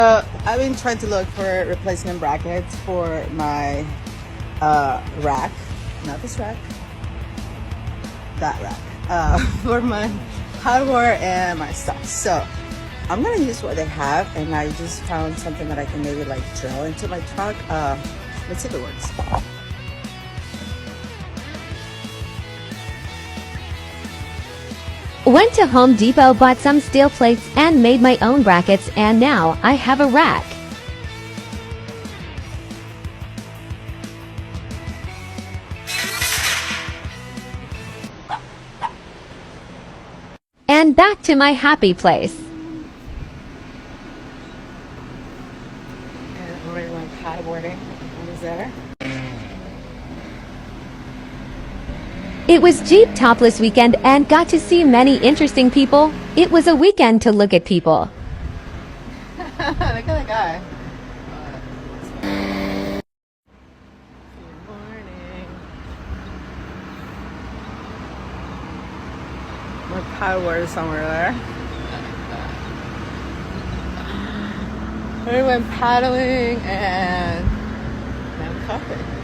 I've been trying to look for replacement brackets for my rack, not this rack, that rack, for my hardware and my stuff. So I'm gonna use what they have, and I just found something that I can maybe like drill into my truck. Let's see if it works. Went to Home Depot, bought some steel plates, and made my own brackets, and now I have a rack. And back to my happy place. And already went paddleboarding. What is there? It was Jeep Topless weekend and got to see many interesting people. It was a weekend to look at people. Look at that guy. Good morning. More paddleboard somewhere there. We went paddling and now coffee.